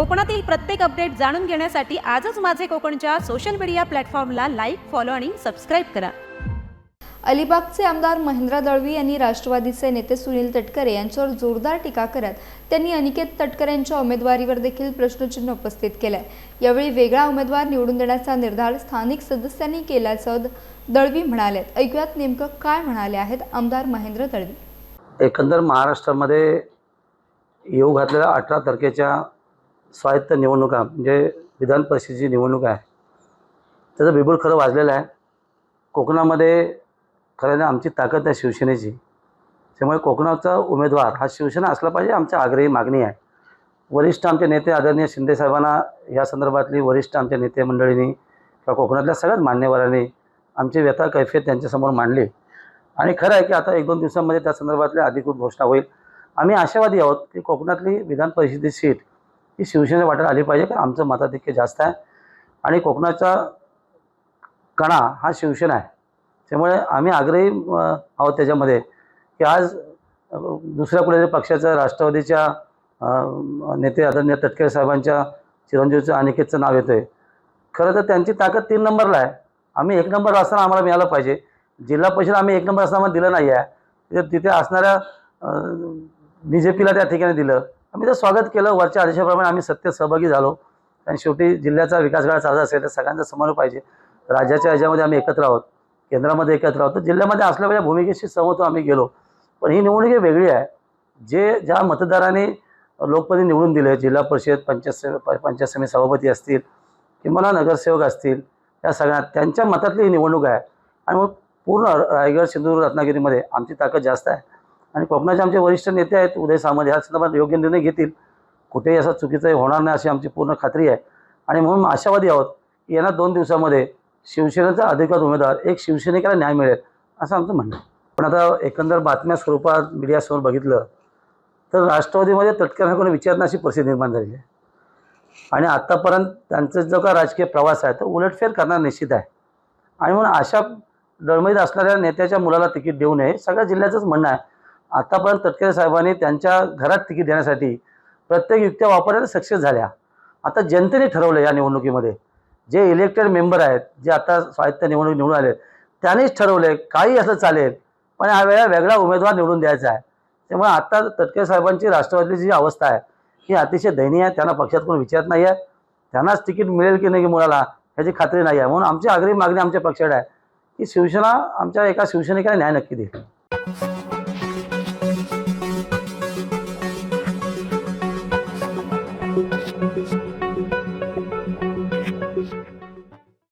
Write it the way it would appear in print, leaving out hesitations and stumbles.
कोकणातील प्रत्येक अपडेट जाणून घेण्यासाठी आजच माझे कोकणच्या सोशल मीडिया प्लॅटफॉर्मला लाईक, फॉलो आणि सबस्क्राईब करा। अलिबागचे आमदार महेंद्र दळवी यांनी राष्ट्रवादीचे नेते सुनील तटकरे यांच्यावर जोरदार टीका करत त्यांनी अनिकेत तटकरे यांच्या उमेदवारीवर देखील प्रश्नचिन्ह उपस्थित केले। यावेळी वेगळा उमेदवार निवडून देण्याचा निर्धार स्थानिक सदस्यांनी केल्याचं दळवी म्हणाले। ऐकूयात नेमकं काय म्हणाले आहेत आमदार महेंद्र दळवी। एकंदर महाराष्ट्रामध्ये येऊ घातलेल्या 18 तारखेच्या स्वायत्त निवडणुका म्हणजे विधान परिषदेची निवडणूक आहे, त्याचं बिगुल खरं वाजलेलं आहे। कोकणामध्ये खरं आमची ताकद आहे शिवसेनेची, त्यामुळे कोकणाचा उमेदवार हा शिवसेना असला पाहिजे आमची आग्रही मागणी आहे। वरिष्ठ आमचे नेते आदरणीय शिंदे साहेबांना या संदर्भातली वरिष्ठ आमच्या नेते मंडळींनी किंवा कोकणातल्या सगळ्याच मान्यवरांनी आमची व्यथा कैफियत त्यांच्यासमोर मांडली आणि खरं आहे की आता 1-2 दिवसांमध्ये त्या संदर्भातली अधिकृत घोषणा होईल। आम्ही आशावादी आहोत की कोकणातली विधान परिषदेची सीट ही शिवसेनेला वाटेल आली पाहिजे, कारण आमचं मताधिक्य जास्त आहे आणि कोकणाचा कणा हा शिवसेना आहे। त्यामुळे आम्ही आग्रही आहोत त्याच्यामध्ये की आज दुसऱ्या कुठल्यातरी पक्षाचं राष्ट्रवादीच्या नेते आदरणीय तटकरे साहेबांच्या चिरंजीवचं अनिकेतचं नाव येतं आहे। खरं तर त्यांची ताकद 3 नंबरला आहे, आम्ही 1 नंबर असताना आम्हाला मिळालं पाहिजे। जिल्हा परिषद आम्ही 1 नंबर असताना दिलं नाही आहे, तिथे असणाऱ्या BJPला त्या ठिकाणी दिलं। आम्ही तर स्वागत केलं, वरच्या आदेशाप्रमाणे आम्ही सत्तेत सहभागी झालो, आणि शेवटी जिल्ह्याचा विकास गाडा चालत असेल तर सगळ्यांचा समन्वय पाहिजे। राज्याच्या ह्याच्यामध्ये आम्ही एकत्र आहोत, केंद्रामध्ये एकत्र आहोत, तर जिल्ह्यामध्ये असल्याच्या भूमिकेशी सहमत आम्ही गेलो। पण ही निवडणूक वेगळी आहे, ज्या मतदारांनी लोकप्रतिनिधी निवडून दिले, जिल्हा परिषद पंचायत समिती सभापती असतील किंवा नगरसेवक असतील, या सगळ्या त्यांच्या मतातली ही निवडणूक आहे। आणि मग पूर्ण रायगड, सिंधुदुर्ग, रत्नागिरीमध्ये आमची ताकद जास्त आहे आणि कोकणाचे आमचे वरिष्ठ नेते आहेत उदय सामंत, ह्या संदर्भात योग्य निर्णय घेतील, कुठेही असं चुकीचं होणार नाही अशी आमची पूर्ण खात्री आहे। आणि म्हणून आशावादी आहोत की येत्या 2 दिवसामध्ये शिवसेनेचा अधिकृत उमेदवार एक शिवसैनिकाला न्याय मिळेल असं आमचं म्हणणं आहे। पण आता एकंदर बातम्या स्वरूपात मीडियासमोर बघितलं तर राष्ट्रवादीमध्ये तटकरे कोणी विचारणं अशी परिस्थिती निर्माण झाली आहे आणि आत्तापर्यंत त्यांचा जो का राजकीय प्रवास आहे तो उलटफेर करणार निश्चित आहे। आणि म्हणून अशा डळमळीत असणाऱ्या नेत्याच्या मुलाला तिकीट देऊ नये सगळ्या जिल्ह्याचंच म्हणणं आहे। आतापर्यंत तटकरे साहेबांनी त्यांच्या घरात तिकीट देण्यासाठी प्रत्येक युक्त्या वापरायला सक्सेस झाल्या। आता जनतेने ठरवलं या निवडणुकीमध्ये, जे इलेक्टेड मेंबर आहेत, जे आता स्वायत्त निवडणूक निवडून आले, त्यांनीच ठरवलं काही असं चालेल पण यावेळेला वेगळा उमेदवार निवडून द्यायचा आहे। त्यामुळे आता तटकरे साहेबांची राष्ट्रवादीची जी अवस्था आहे ही अतिशय दयनीय आहे। त्यांना पक्षात कोण विचारत नाही आहे, त्यांनाच तिकीट मिळेल की नाही मुलाला ह्याची खात्री नाही आहे। म्हणून आमची आग्रही मागणी आमच्या पक्षाकडे आहे की शिवसेना आमच्या एका शिवसैनिकाला न्याय नक्की देईल।